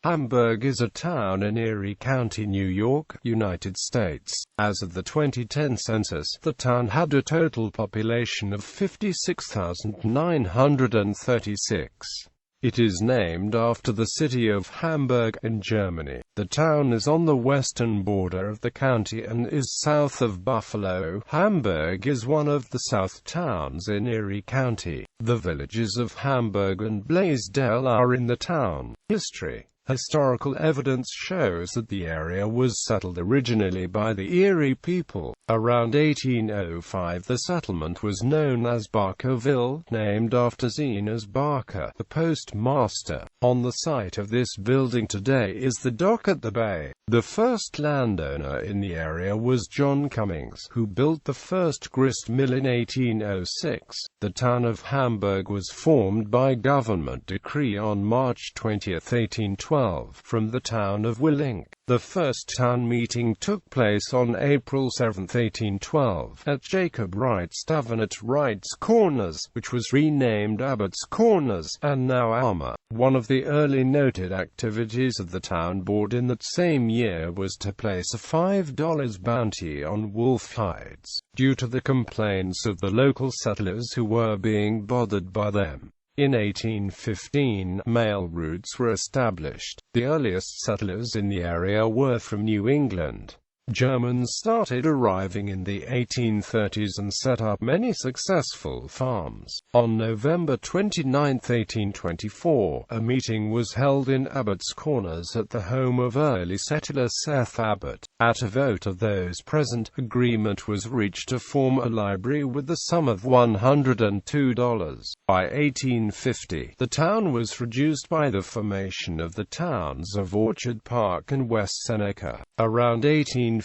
Hamburg is a town in Erie County, New York, United States. As of the 2010 census, the town had a total population of 56,936. It is named after the city of Hamburg in Germany. The town is on the western border of the county and is south of Buffalo. Hamburg is one of the south towns in Erie County. The villages of Hamburg and Blaisdell are in the town. History. Historical evidence shows that the area was settled originally by the Erie people. Around 1805 the settlement was known as Barkerville, named after Zenas Barker, the postmaster. On the site of this building today is the dock at the bay. The first landowner in the area was John Cummings, who built the first grist mill in 1806. The town of Hamburg was formed by government decree on March 20, 1812, from the town of Willink. The first town meeting took place on April 7, 1812, at Jacob Wright's Tavern at Wright's Corners, which was renamed Abbott's Corners, and now Alma. One of the early noted activities of the town board in that same year was to place a $5 bounty on wolf hides, due to the complaints of the local settlers who were being bothered by them. In 1815, mail routes were established. The earliest settlers in the area were from New England. Germans started arriving in the 1830s and set up many successful farms. On November 29, 1824, a meeting was held in Abbott's Corners at the home of early settler Seth Abbott. At a vote of those present, agreement was reached to form a library with the sum of $102. By 1850, the town was reduced by the formation of the towns of Orchard Park and West Seneca. Around 1852,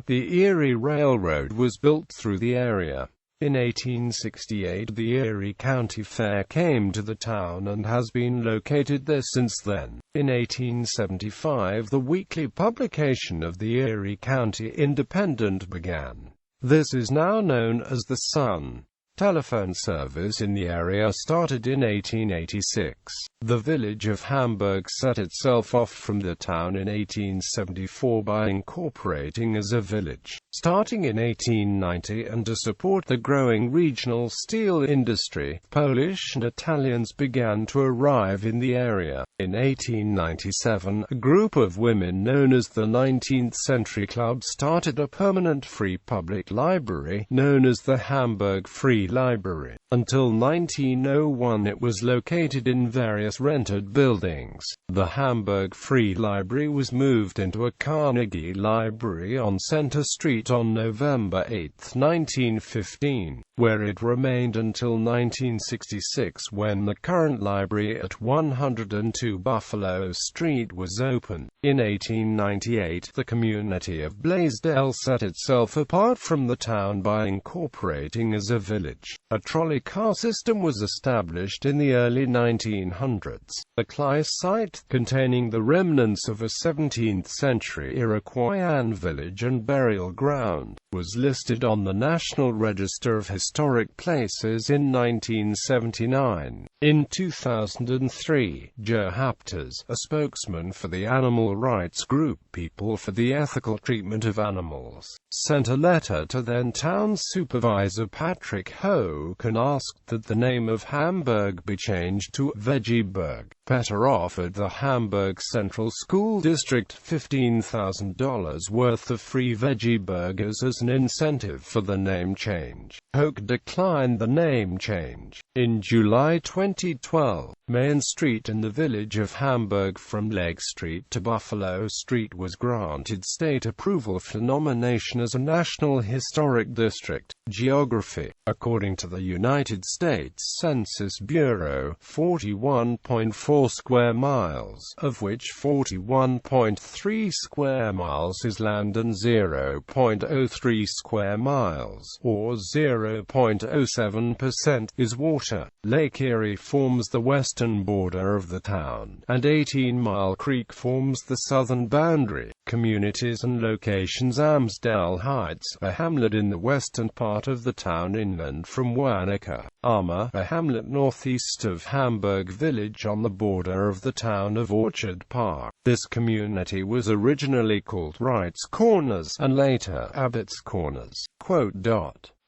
the Erie Railroad was built through the area. In 1868, the Erie County Fair came to the town and has been located there since then. In 1875, the weekly publication of the Erie County Independent began. This is now known as the Sun. Telephone service in the area started in 1886. The village of Hamburg set itself off from the town in 1874 by incorporating as a village. Starting in 1890 and to support the growing regional steel industry, Polish and Italians began to arrive in the area. In 1897, a group of women known as the 19th Century Club started a permanent free public library, known as the Hamburg Free Library. Until 1901 it was located in various rented buildings. The Hamburg Free Library was moved into a Carnegie Library on Center Street on November 8, 1915, where it remained until 1966 when the current library at 102 Buffalo Street was opened. In 1898, the community of Blaisdell set itself apart from the town by incorporating as a village. A trolley car system was established in the early 1900s. The Clyde site, containing the remnants of a 17th-century Iroquois village and burial ground, was listed on the National Register of Historic Places in 1979. In 2003, Joe Hapters, a spokesman for the animal rights group People for the Ethical Treatment of Animals, sent a letter to then-town supervisor Patrick Hoke and asked that the name of Hamburg be changed to Veggieburg. Petter offered the Hamburg Central School District $15,000 worth of free veggie burgers as an incentive for the name change. Hoke declined the name change. In July 2012, Main Street in the village of Hamburg from Lake Street to Buffalo Street was granted state approval for nomination as a National Historic District. Geography. According to the United States Census Bureau, 41.4 square miles, of which 41.3 square miles is land and 0.03 square miles, or 0.07%, is water. Lake Erie forms the western border of the town, and 18 Mile Creek forms the southern boundary. communities and locations: Amsdale Heights, a hamlet in the western part of the town inland from Wanaka; Armour, a hamlet northeast of Hamburg Village on the border of the town of Orchard Park. This community was originally called Wright's Corners, and later Abbott's Corners.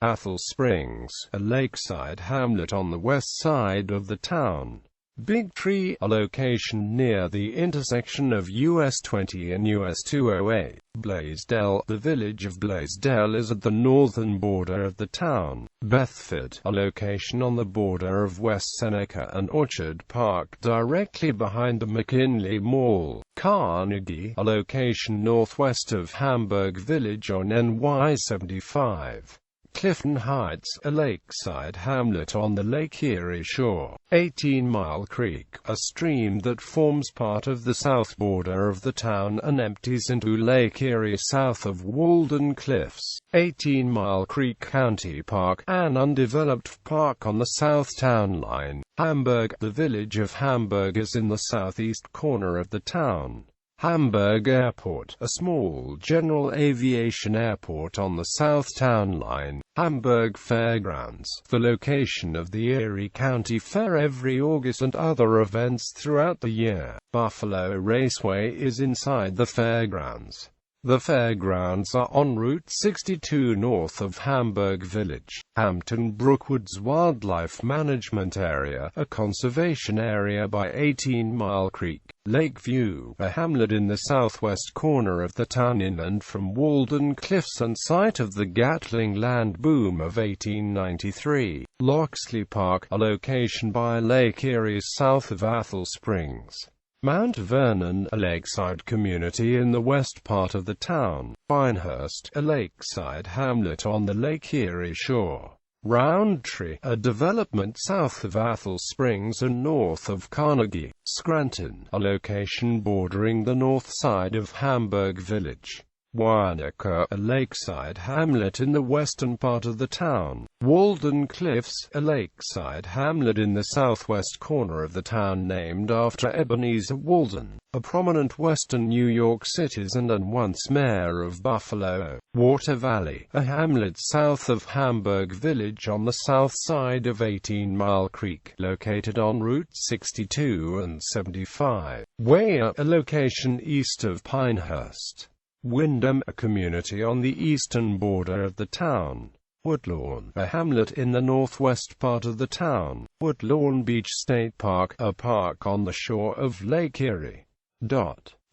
Athol Springs, a lakeside hamlet on the west side of the town. Big Tree, a location near the intersection of US 20 and US 208. Blaisdell, the village of Blaisdell is at the northern border of the town. Bethford, a location on the border of West Seneca and Orchard Park, directly behind the McKinley Mall. Carnegie, a location northwest of Hamburg Village on NY 75. Clifton Heights, a lakeside hamlet on the Lake Erie shore. 18 Mile Creek, a stream that forms part of the south border of the town and empties into Lake Erie south of Walden Cliffs. 18 Mile Creek County Park, an undeveloped park on the south town line. Hamburg, the village of Hamburg is in the southeast corner of the town. Hamburg Airport, a small general aviation airport on the south town line. Hamburg Fairgrounds, the location of the Erie County Fair every August and other events throughout the year. Buffalo Raceway is inside the fairgrounds. The fairgrounds are on Route 62 north of Hamburg Village. Hampton Brookwoods Wildlife Management Area, a conservation area by 18 Mile Creek. Lakeview, a hamlet in the southwest corner of the town inland from Walden Cliffs and site of the Gatling land boom of 1893. Loxley Park, a location by Lake Erie south of Athol Springs. Mount Vernon, a lakeside community in the west part of the town. Pinehurst, a lakeside hamlet on the Lake Erie shore. Roundtree, a development south of Athol Springs and north of Carnegie. Scranton, a location bordering the north side of Hamburg Village. Wanaka, a lakeside hamlet in the western part of the town. Walden Cliffs, a lakeside hamlet in the southwest corner of the town named after Ebenezer Walden, a prominent western New York citizen and once mayor of Buffalo. Water Valley, a hamlet south of Hamburg Village on the south side of 18 Mile Creek, located on Route 62 and 75. Weyer, a location east of Pinehurst. Wyndham, a community on the eastern border of the town. Woodlawn, a hamlet in the northwest part of the town. Woodlawn Beach State Park, a park on the shore of Lake Erie.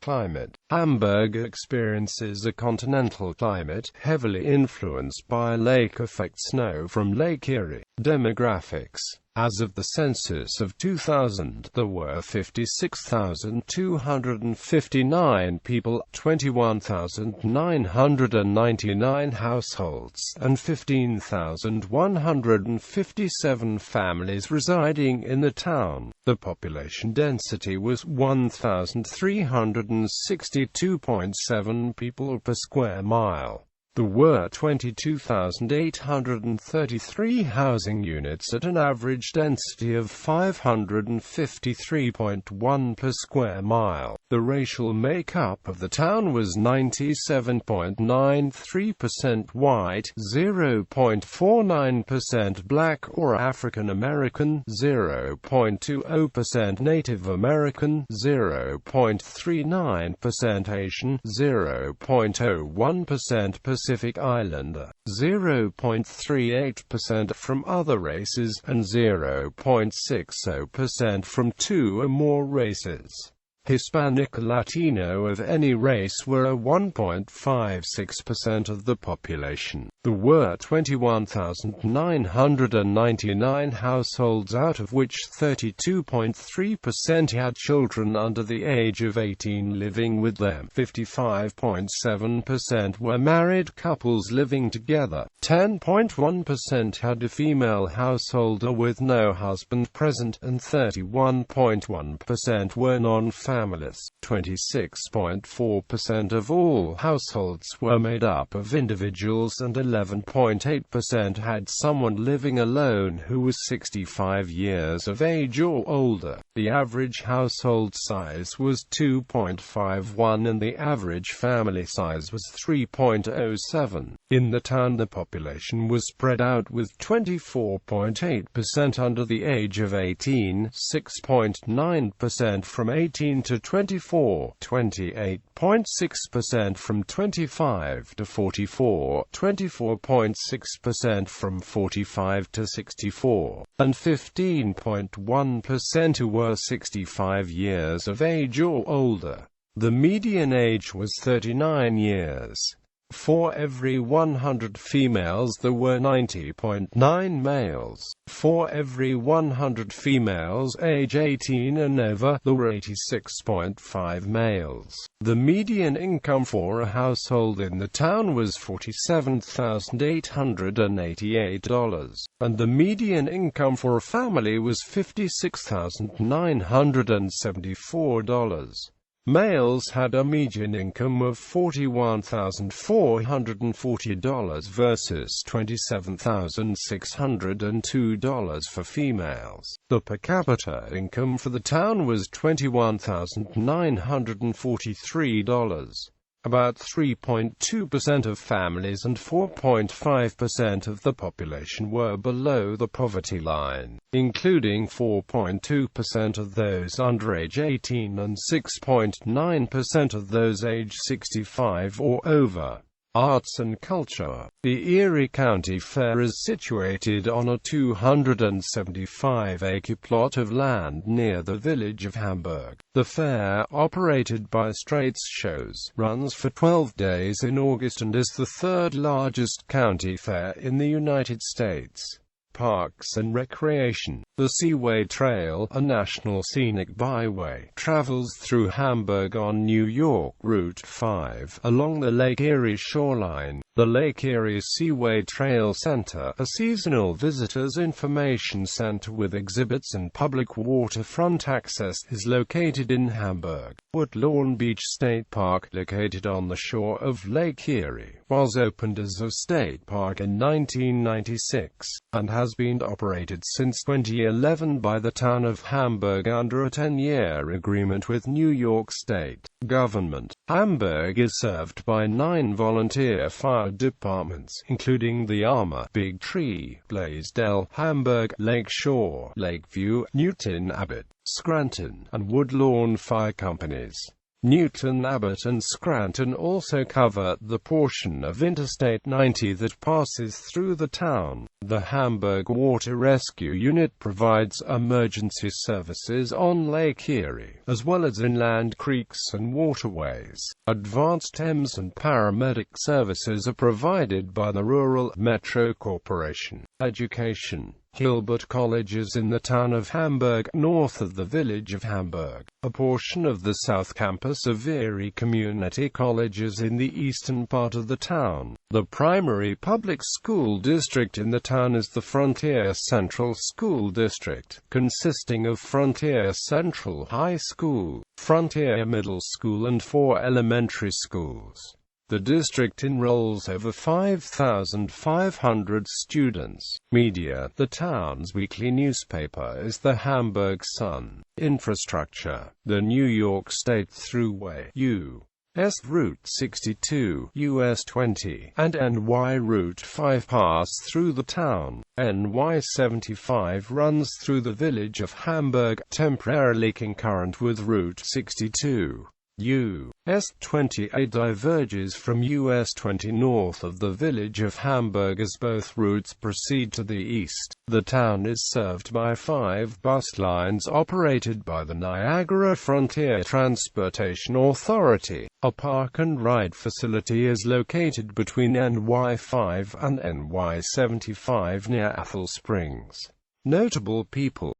Climate. Hamburg experiences a continental climate, heavily influenced by lake effect snow from Lake Erie. Demographics. As of the census of 2000, there were 56,259 people, 21,999 households, and 15,157 families residing in the town. The population density was 1,362.7 people per square mile. There were 22,833 housing units at an average density of 553.1 per square mile. The racial makeup of the town was 97.93% white, 0.49% black or African American, 0.20% Native American, 0.39% Asian, 0.01% Pacific Islander, 0.38% from other races, and 0.60% from two or more races. Hispanic or Latino of any race were 1.56% of the population. There were 21,999 households, out of which 32.3% had children under the age of 18 living with them. 55.7% were married couples living together. 10.1% had a female householder with no husband present, and 31.1% were non-family families. 26.4% of all households were made up of individuals and 11.8% had someone living alone who was 65 years of age or older. The average household size was 2.51 and the average family size was 3.07. In the town, the population was spread out with 24.8% under the age of 18, 6.9% from 18 to 24, 28.6% from 25 to 44, 24.6% from 45 to 64, and 15.1% who were 65 years of age or older. The median age was 39 years. For every 100 females there were 90.9 males. For every 100 females age 18 and over, there were 86.5 males. The median income for a household in the town was $47,888, and the median income for a family was $56,974. Males had a median income of $41,440 versus $27,602 for females. The per capita income for the town was $21,943. About 3.2% of families and 4.5% of the population were below the poverty line, including 4.2% of those under age 18 and 6.9% of those age 65 or over. Arts and culture. The Erie County Fair is situated on a 275-acre plot of land near the village of Hamburg. The fair, operated by States.As, runs for 12 days in August and is the third largest county fair in the United States. Parks and recreation. The Seaway Trail, a national scenic byway, travels through Hamburg on New York Route 5, along the Lake Erie shoreline. The Lake Erie Seaway Trail Center, a seasonal visitors information center with exhibits and public waterfront access, is located in Hamburg. Woodlawn Beach State Park, located on the shore of Lake Erie, was opened as a state park in 1996, and has been operated since 2011 by the town of Hamburg under a 10-year agreement with New York State government. Hamburg is served by 9 volunteer fire departments, including the Armour, Big Tree, Blaisdell, Hamburg, Lakeshore, Lakeview, Newton Abbot, Scranton, and Woodlawn fire companies. Newton Abbot and Scranton also cover the portion of Interstate 90 that passes through the town. The Hamburg Water Rescue Unit provides emergency services on Lake Erie, as well as inland creeks and waterways. Advanced EMS and paramedic services are provided by the Rural Metro Corporation. Education. Hilbert College is in the town of Hamburg, north of the village of Hamburg. A portion of the South Campus of Erie Community College is in the eastern part of the town. The primary public school district in the town is the Frontier Central School District, consisting of Frontier Central High School, Frontier Middle School and 4 elementary schools. The district enrolls over 5,500 students. Media. The town's weekly newspaper is the Hamburg Sun. Infrastructure. The New York State Thruway, U.S. Route 62, US 20, and NY Route 5 pass through the town. NY 75 runs through the village of Hamburg, temporarily concurrent with Route 62. US 28 diverges from US 20 north of the village of Hamburg as both routes proceed to the east. The town is served by 5 bus lines operated by the Niagara Frontier Transportation Authority. A park and ride facility is located between NY 5 and NY 75 near Athol Springs. Notable people.